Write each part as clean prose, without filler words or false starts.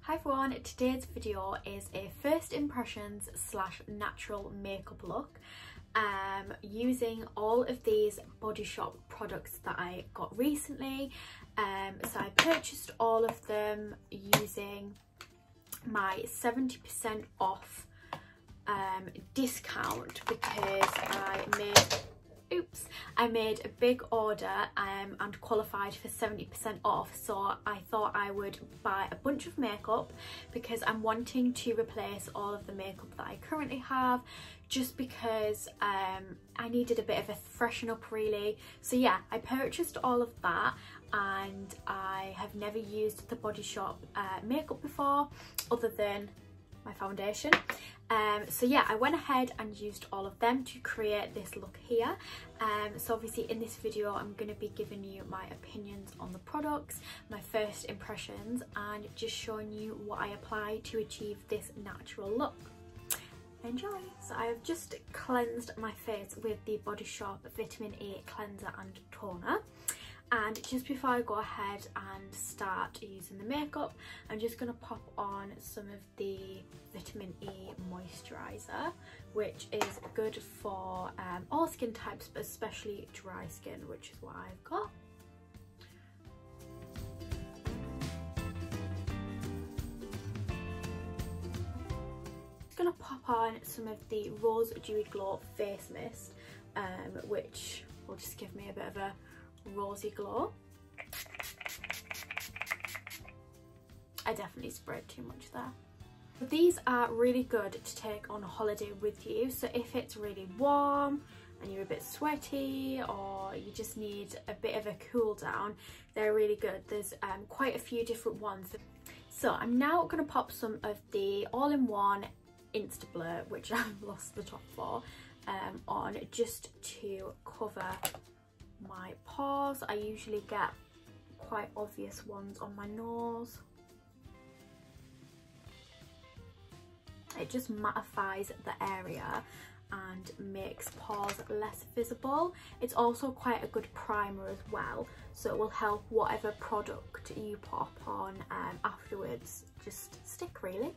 Hi everyone, today's video is a first impressions slash natural makeup look using all of these Body Shop products that I got recently. So I purchased all of them using my 70% off discount because I made a big order and qualified for 70% off, so I thought I would buy a bunch of makeup because I'm wanting to replace all of the makeup that I currently have, just because I needed a bit of a freshen up really. So yeah, I purchased all of that, and I have never used the Body Shop makeup before other than my foundation. So yeah, I went ahead and used all of them to create this look here. So obviously in this video I'm going to be giving you my opinions on the products, my first impressions, and just showing you what I applied to achieve this natural look. Enjoy! So I have just cleansed my face with the Body Shop Vitamin E cleanser and toner. And just before I go ahead and start using the makeup, I'm just going to pop on some of the Vitamin E moisturiser, which is good for all skin types, but especially dry skin, which is what I've got. I'm going to pop on some of the Rose Dewy Glow Face Mist, which will just give me a bit of a rosy glow. I definitely sprayed too much there. These are really good to take on a holiday with you, so if it's really warm and you're a bit sweaty or you just need a bit of a cool down, they're really good. There's quite a few different ones. So I'm now going to pop some of the all-in-one Insta Blur, which I've lost the top for, on just to cover my pores. I usually get quite obvious ones on my nose. It just mattifies the area and makes pores less visible. It's also quite a good primer as well, so it will help whatever product you pop on afterwards just stick really.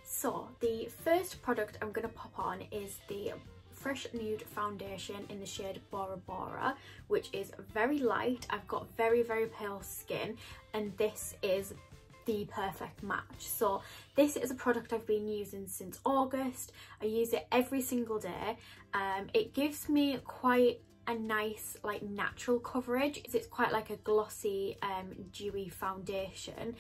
So the first product I'm going to pop on is the Fresh Nude foundation in the shade Bora Bora, which is very light. I've got very pale skin, and this is the perfect match. So this is a product I've been using since August. I use it every single day. It gives me quite a nice like natural coverage. It's quite like a glossy dewy foundation.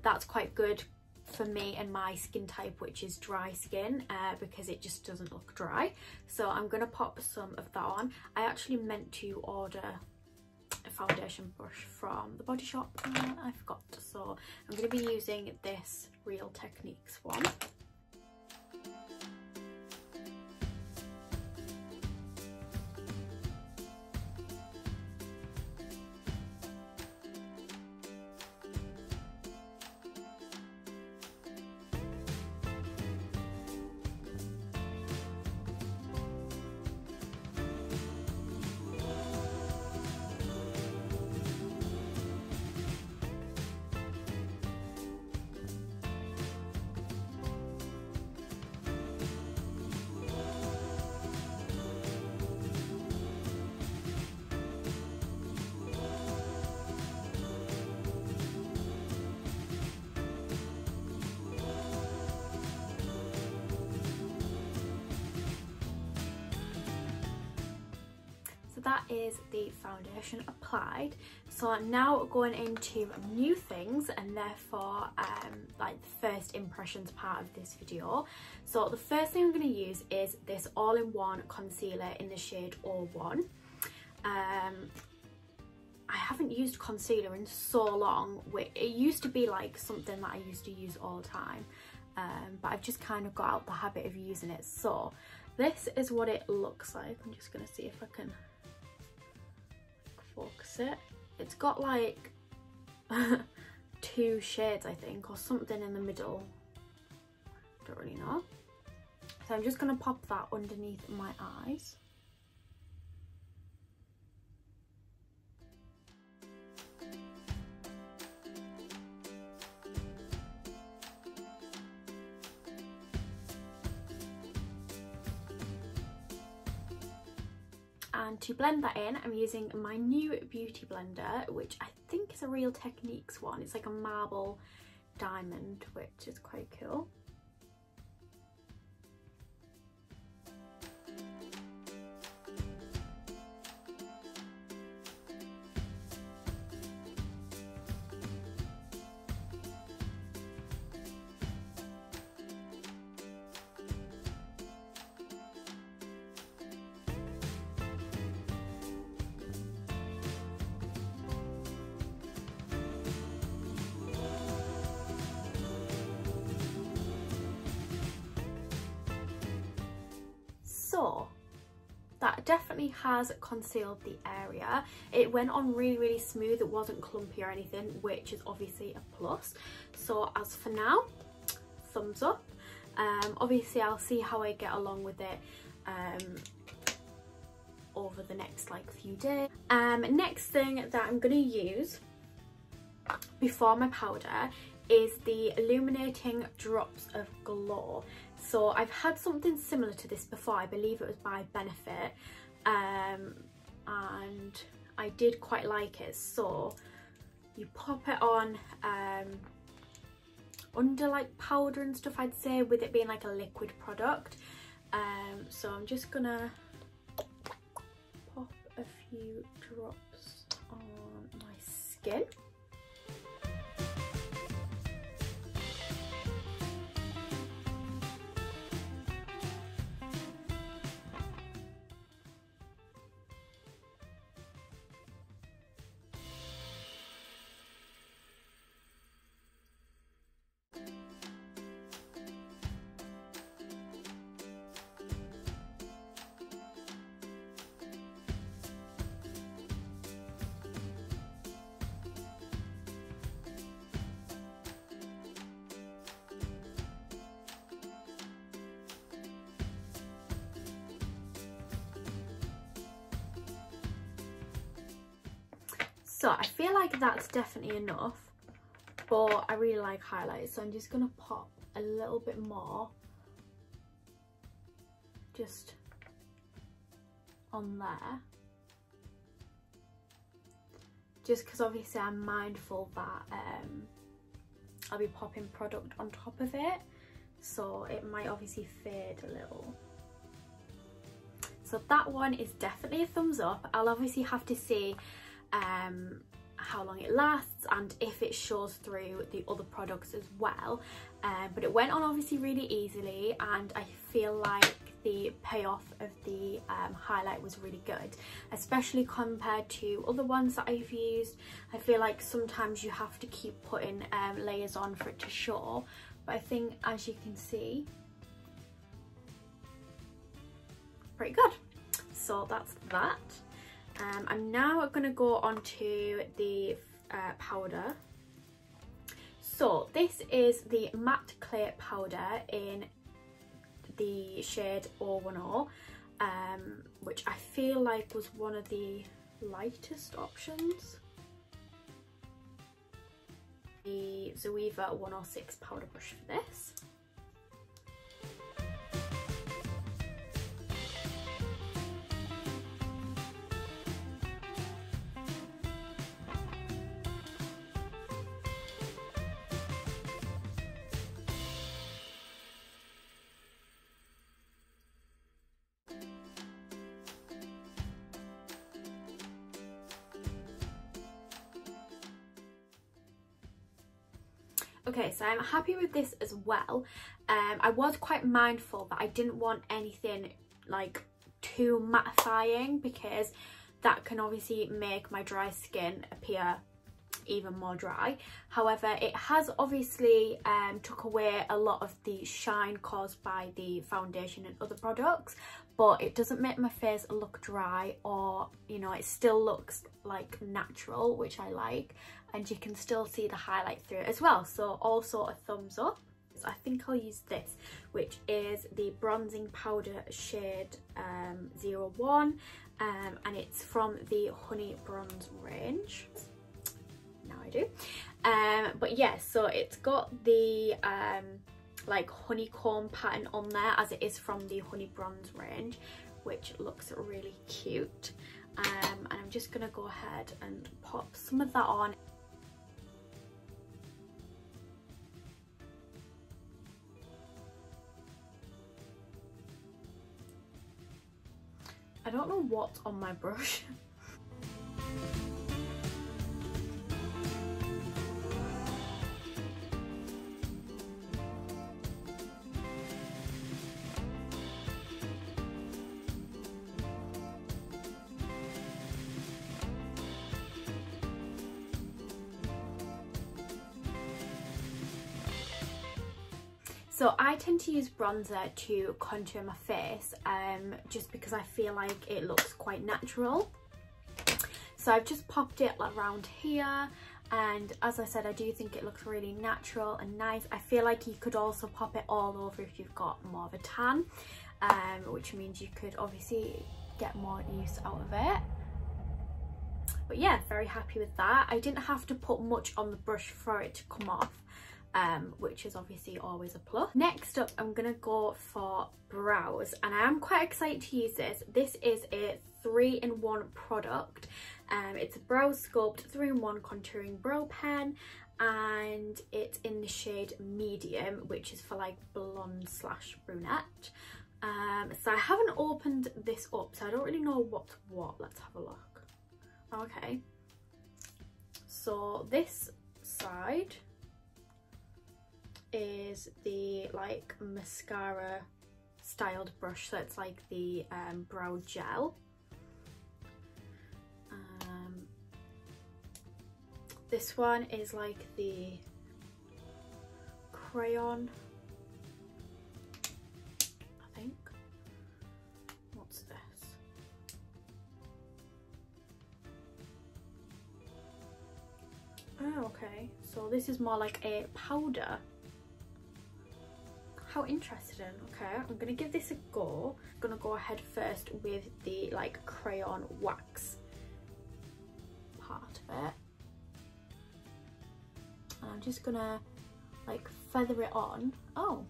That's quite good for me and my skin type, which is dry skin, because it just doesn't look dry. So I'm going to pop some of that on. I actually meant to order a foundation brush from the Body Shop and I forgot, so I'm going to be using this Real Techniques one. That is the foundation applied. So I'm now going into new things, and therefore like the first impressions part of this video. So the first thing I'm going to use is this all-in-one concealer in the shade 01. I haven't used concealer in so long. It used to be like something that I used to use all the time, but I've just kind of got out the habit of using it. So this is what it looks like. I'm just going to see if I can focus it. It's got like 2 shades I think, or something in the middle, don't really know. So I'm just going to pop that underneath my eyes. and to blend that in I'm using my new beauty blender, which I think is a Real Techniques one. It's like a marble diamond, which is quite cool. So that definitely has concealed the area. It went on really smooth, it wasn't clumpy or anything, which is obviously a plus. So as for now, thumbs up. Obviously I'll see how I get along with it over the next few days. Next thing that I'm going to use before my powder is the illuminating drops of glow. So I've had something similar to this before, I believe it was by Benefit, and I did quite like it. So you pop it on under like powder and stuff, I'd say, with it being like a liquid product. So I'm just gonna pop a few drops on my skin. So I feel like that's definitely enough, but I really like highlights, so I'm just going to pop a little bit more just on there, just because obviously I'm mindful that I'll be popping product on top of it, so it might obviously fade a little. So that one is definitely a thumbs up. I'll obviously have to see how long it lasts and if it shows through the other products as well, but it went on obviously really easily, and I feel like the payoff of the highlight was really good, especially compared to other ones that I've used. I feel like sometimes you have to keep putting layers on for it to show, but I think, as you can see, pretty good. So that's that. I'm now going to go on to the powder. So this is the matte clay powder in the shade 010, which I feel like was one of the lightest options. The Zoeva 106 powder brush for this. Okay, so I'm happy with this as well. I was quite mindful that I didn't want anything like too mattifying, because that can obviously make my dry skin appear even more dry. However, it has obviously took away a lot of the shine caused by the foundation and other products, but it doesn't make my face look dry, or, you know, it still looks like natural, which I like, and you can still see the highlight through it as well. So also a thumbs up. So I think I'll use this, which is the bronzing powder shade 01, and it's from the Honey Bronze range. Now I do. But yeah, so it's got the like honeycomb pattern on there, as it is from the Honey Bronze range. which looks really cute. And I'm just gonna go ahead and pop some of that on. I don't know what's on my brush. So I tend to use bronzer to contour my face just because I feel like it looks quite natural. So I've just popped it around here, and as I said, I do think it looks really natural and nice. I feel like you could also pop it all over if you've got more of a tan, which means you could obviously get more use out of it. But yeah, very happy with that. I didn't have to put much on the brush for it to come off, which is obviously always a plus. Next up, I'm gonna go for brows, and I am quite excited to use this. This is a 3-in-1 product. It's a Brow Sculpt 3-in-1 contouring brow pen, and it's in the shade medium, which is for like blonde / brunette. So I haven't opened this up, so I don't really know what's what. Let's have a look. Okay, so this side is the like mascara styled brush, so it's like the brow gel. This one is like the crayon, I think. What's this? Oh, okay, so this is more like a powder. How interesting. Okay, I'm gonna give this a go. I'm gonna go ahead first with the like crayon wax part of it. And I'm just gonna like feather it on. Oh.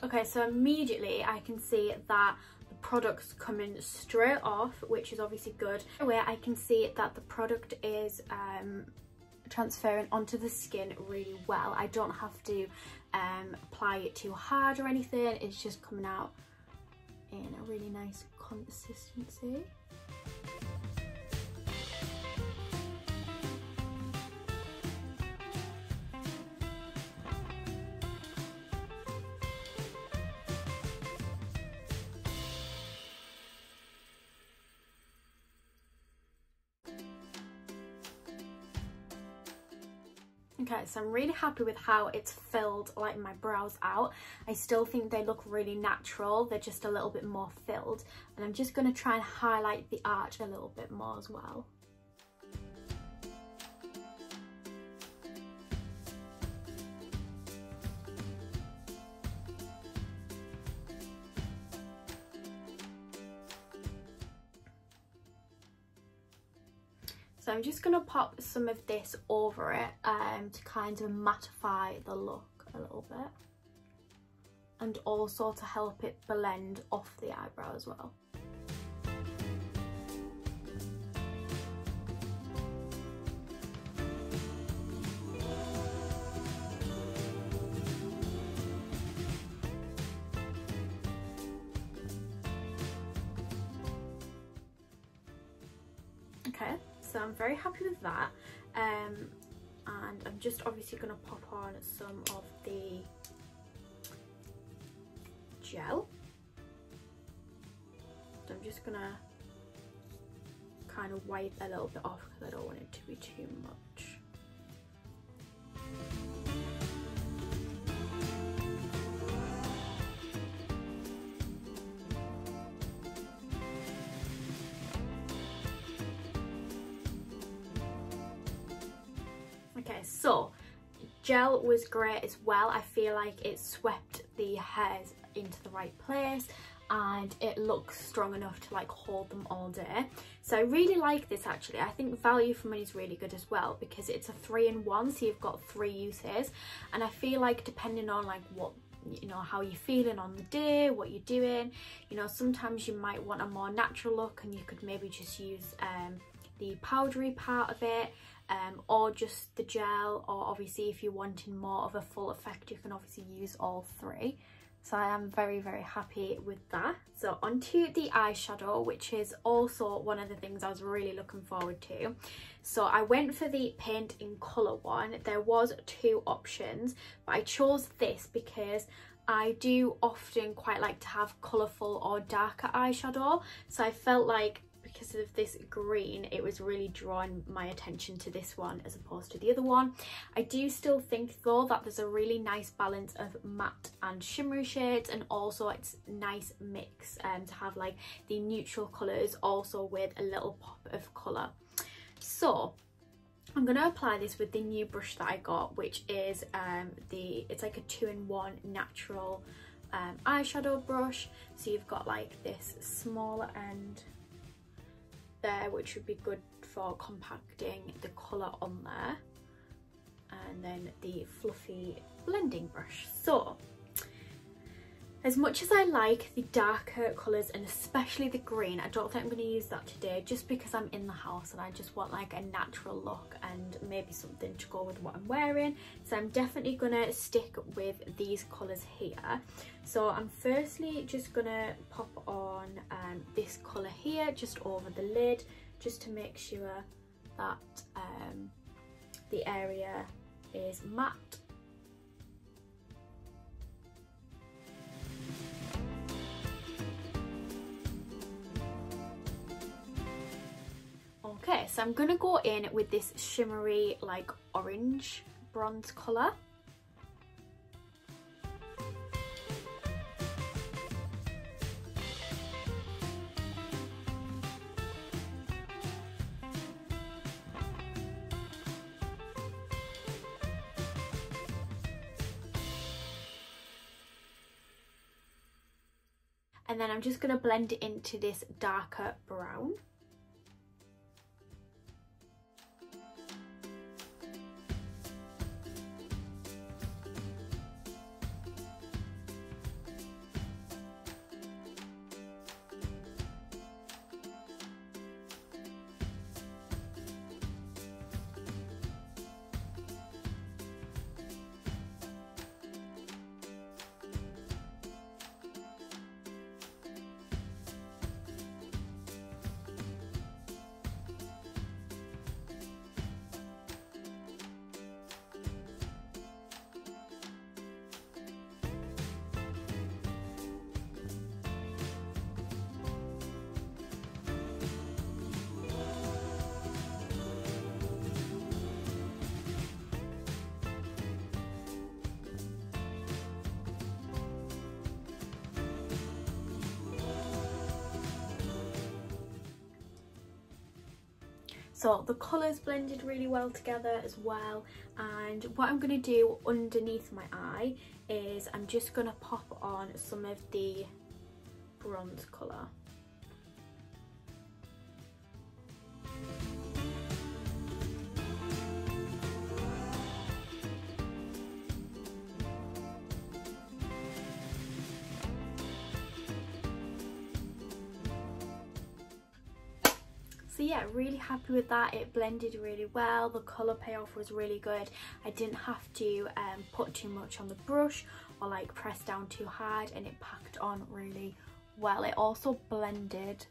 Okay, so immediately I can see that the product's coming straight off, which is obviously good. Where I can see that the product is transferring onto the skin really well. I don't have to apply it too hard or anything. It's just coming out in a really nice consistency. Okay, so I'm really happy with how it's filled like my brows out. I still think they look really natural. They're just a little bit more filled, and I'm just going to try and highlight the arch a little bit more as well. So I'm just going to pop some of this over it to kind of mattify the look a little bit, and also to help it blend off the eyebrow as well. Okay, so I'm very happy with that, and I'm just obviously going to pop on some of the gel. So I'm just going to kind of wipe a little bit off because I don't want it to be too much. Okay, so gel was great as well. I feel like it swept the hairs into the right place, and it looks strong enough to like hold them all day. So I really like this actually. I think value for money is really good as well because it's a 3-in-1, so you've got 3 uses, and I feel like depending on like what, you know, how you're feeling on the day, what you're doing, you know, sometimes you might want a more natural look and you could maybe just use the powdery part of it, or just the gel, or obviously if you're wanting more of a full effect you can obviously use all 3. So I am very, very happy with that. So onto the eyeshadow, which is also one of the things I was really looking forward to. So I went for the paint in colour one. There was 2 options, but I chose this because I do often quite like to have colourful or darker eyeshadow. So I felt like because of this green, it was really drawing my attention to this one as opposed to the other one. I do still think though that there's a really nice balance of matte and shimmery shades, and also it's nice mix to have like the neutral colours also with a little pop of colour. So I'm going to apply this with the new brush that I got, which is it's like a 2-in-1 natural eyeshadow brush. So you've got like this smaller end there, which would be good for compacting the colour on there, and then the fluffy blending brush. So as much as I like the darker colours and especially the green, I don't think I'm going to use that today just because I'm in the house and I just want like a natural look and maybe something to go with what I'm wearing. So I'm definitely going to stick with these colours here. So I'm firstly just going to pop on this colour here just over the lid, just to make sure that the area is matte. Okay, so I'm gonna go in with this shimmery like orange bronze colour. And then I'm just gonna blend it into this darker brown. So the colours blended really well together as well, and what I'm going to do underneath my eye is I'm just going to pop on some of the bronze colour. So yeah, really happy with that. It blended really well. The colour payoff was really good. I didn't have to put too much on the brush or like press down too hard, and it packed on really well. It also blended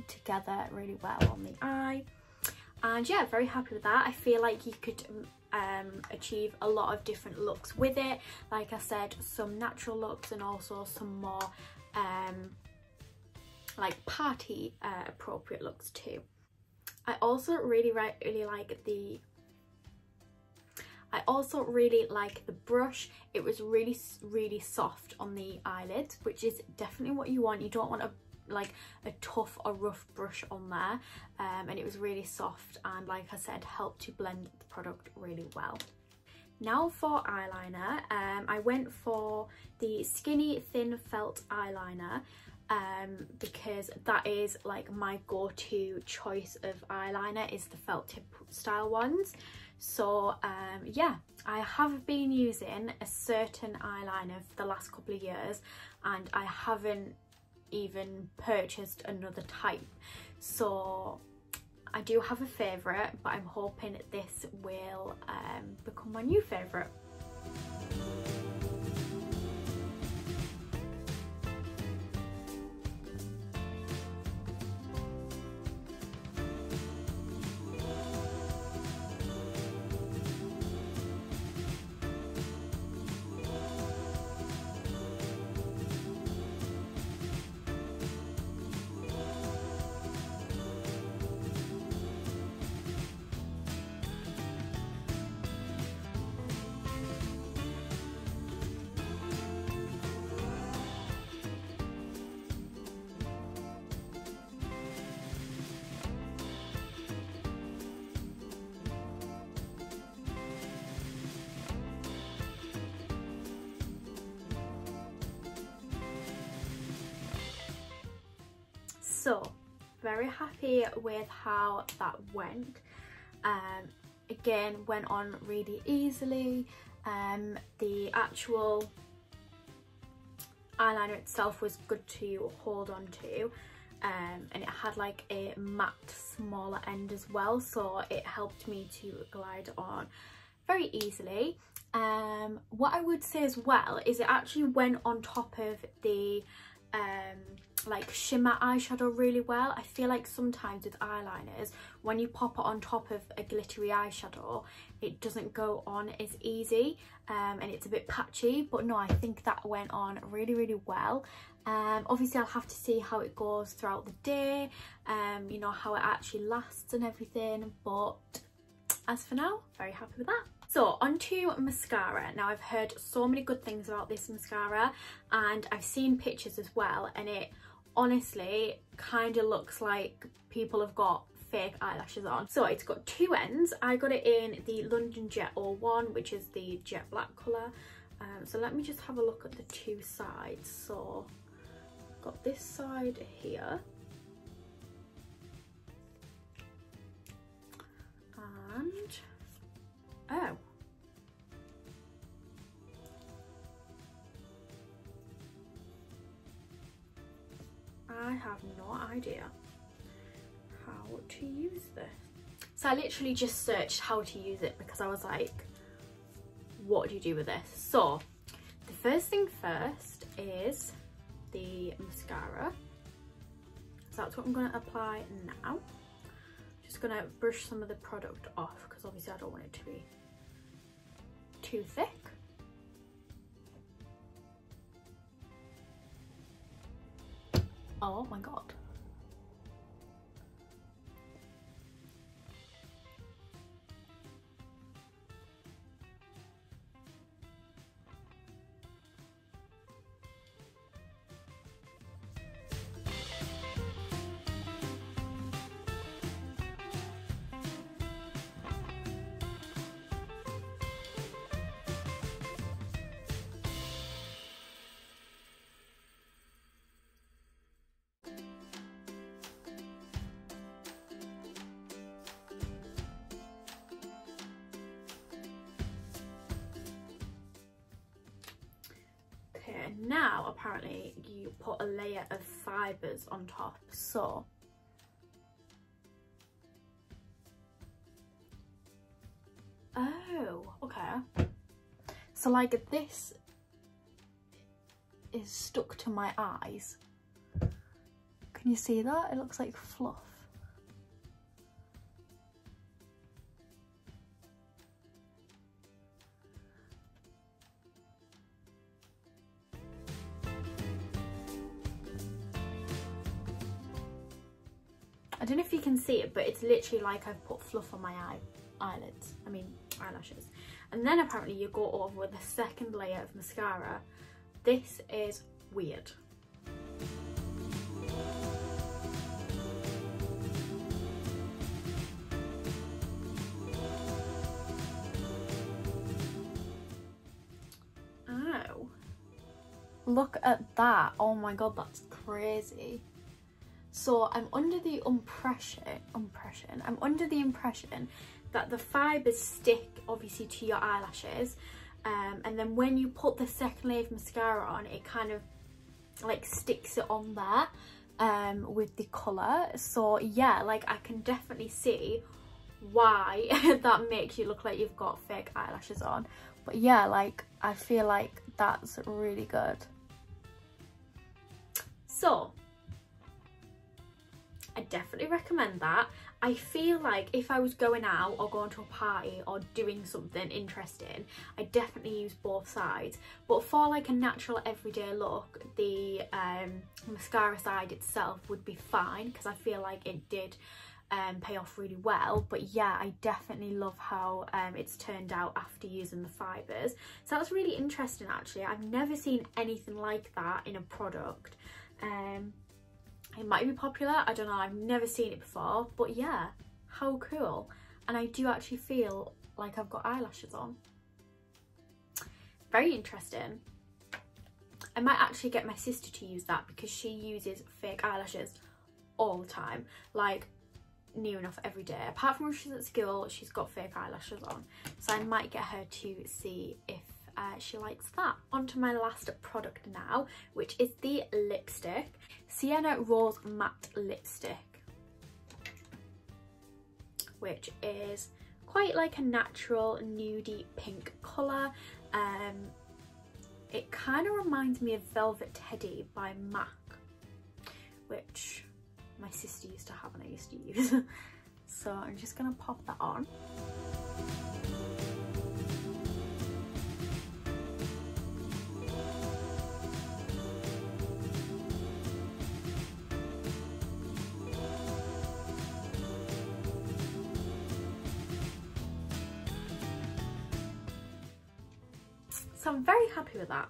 together really well on the eye, and yeah, very happy with that. I feel like you could achieve a lot of different looks with it. Like I said, some natural looks and also some more like party appropriate looks too. I also really like the brush. It was really soft on the eyelids, which is definitely what you want. You don't want a tough or rough brush on there, and it was really soft and, like I said, helped to blend the product really well. Now for eyeliner, I went for the Skinny Thin Felt Eyeliner because that is like my go-to choice of eyeliner, is the felt tip style ones. So yeah, I have been using a certain eyeliner for the last couple of years and I haven't even purchased another type. So I do have a favourite, but I'm hoping this will become my new favourite. So very happy with how that went. Again, went on really easily. The actual eyeliner itself was good to hold on to, and it had like a matte smaller end as well, so it helped me to glide on very easily. What I would say as well is it actually went on top of the like shimmer eyeshadow really well. I feel like sometimes with eyeliners, when you pop it on top of a glittery eyeshadow, it doesn't go on as easy, and it's a bit patchy, but no, I think that went on really well. Obviously I'll have to see how it goes throughout the day, you know, how it actually lasts and everything, but as for now, very happy with that. So onto mascara. Now I've heard so many good things about this mascara and I've seen pictures as well, and it honestly kind of looks like people have got fake eyelashes on. So it's got two ends. I got it in the London Jet 01, which is the jet black colour. So let me just have a look at the two sides. So got this side here, and oh, I have no idea how to use this. So I literally just searched how to use it because I was like, what do you do with this? So the first thing first is the mascara. So that's what I'm going to apply now. Just going to brush some of the product off because obviously I don't want it to be too thick. Oh my god. Now apparently you put a layer of fibres on top, so oh okay, so like this is stuck to my eyes. Can you see that? It looks like fluff. I don't know if you can see it, but it's literally like I've put fluff on my eyelashes. And then apparently you go over with a second layer of mascara. This is weird. Look at that. Oh my god, that's crazy. So I'm under the impression that the fibres stick obviously to your eyelashes, and then when you put the second layer of mascara on, it kind of like sticks it on there with the colour. So yeah, like I can definitely see why that makes you look like you've got fake eyelashes on. But yeah, like I feel like that's really good. So I definitely recommend that. I feel like if I was going out or going to a party or doing something interesting, I definitely use both sides. But for like a natural everyday look, the mascara side itself would be fine, because I feel like it did pay off really well. But yeah, I definitely love how it's turned out after using the fibres. So that's really interesting actually. I've never seen anything like that in a product. It might be popular, I don't know, I've never seen it before, but yeah, how cool. And I do actually feel like I've got eyelashes on. Very interesting. I might actually get my sister to use that, because she uses fake eyelashes all the time, like near enough every day. Apart from when she's at school, she's got fake eyelashes on, so I might get her to see if she likes that. On to my last product now, which is the lipstick. Sienna Rose Matte Lipstick, which is quite like a natural nudie pink colour. It kind of reminds me of Velvet Teddy by MAC, which my sister used to have and I used to use. So I'm just gonna pop that on. So I'm very happy with that.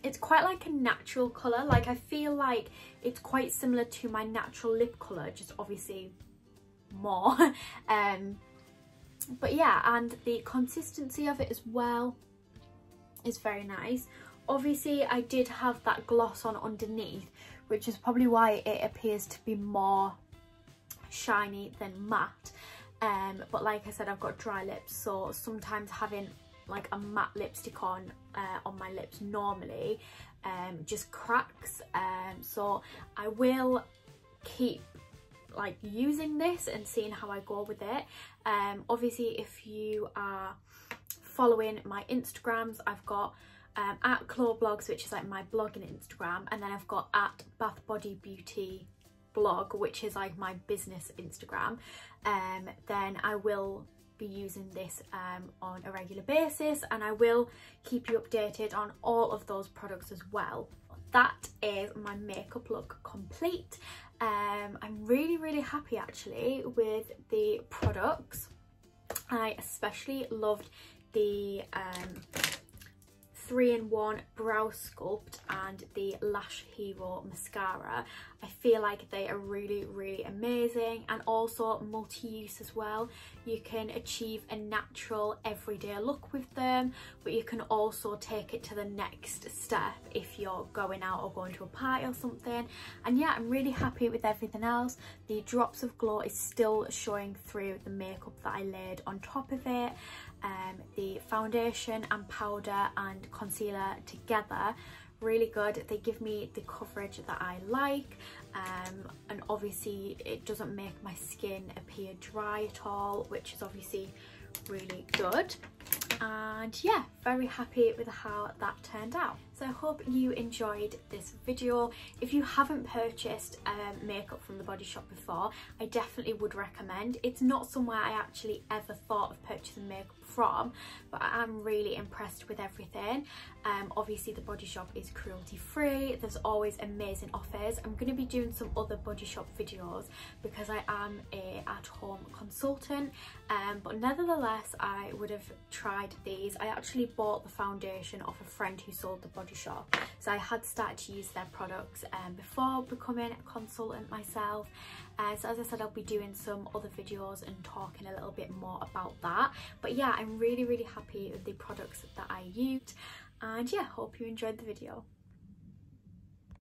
It's quite like a natural colour, like I feel like it's quite similar to my natural lip colour, just obviously more. But yeah, and the consistency of it as well is very nice. Obviously I did have that gloss on underneath, which is probably why it appears to be more shiny than matte. But like I said, I've got dry lips, so sometimes having like a matte lipstick on my lips normally just cracks. So I will keep like using this and seeing how I go with it. Obviously if you are following my Instagrams, I've got at chloblogs, which is like my blogging Instagram, and then I've got at Bath Body Beauty blog, which is like my business Instagram. Then I will be using this on a regular basis, and I will keep you updated on all of those products as well. That is my makeup look complete. I'm really happy actually with the products. I especially loved the 3-in-1 brow sculpt and the Lash Hero mascara. I feel like they are really amazing, and also multi-use as well. You can achieve a natural everyday look with them, but you can also take it to the next step if you're going out or going to a party or something. And yeah, I'm really happy with everything else. The Drops of Glow is still showing through the makeup that I laid on top of it. The foundation and powder and concealer together, really good. They give me the coverage that I like, and obviously it doesn't make my skin appear dry at all, which is obviously really good. And yeah, very happy with how that turned out. So I hope you enjoyed this video. If you haven't purchased makeup from The Body Shop before, I definitely would recommend. It's not somewhere I actually ever thought of purchasing makeup from, but I am really impressed with everything. Obviously The Body Shop is cruelty free. There's always amazing offers. I'm going to be doing some other Body Shop videos because I am a at-home consultant, but nevertheless I would have tried these. I actually bought the foundation off a friend who sold The Body Shop, so I had started to use their products before becoming a consultant myself. So as I said, I'll be doing some other videos and talking a little bit more about that. But yeah, I'm I'm really happy with the products that I used, and yeah, hope you enjoyed the video.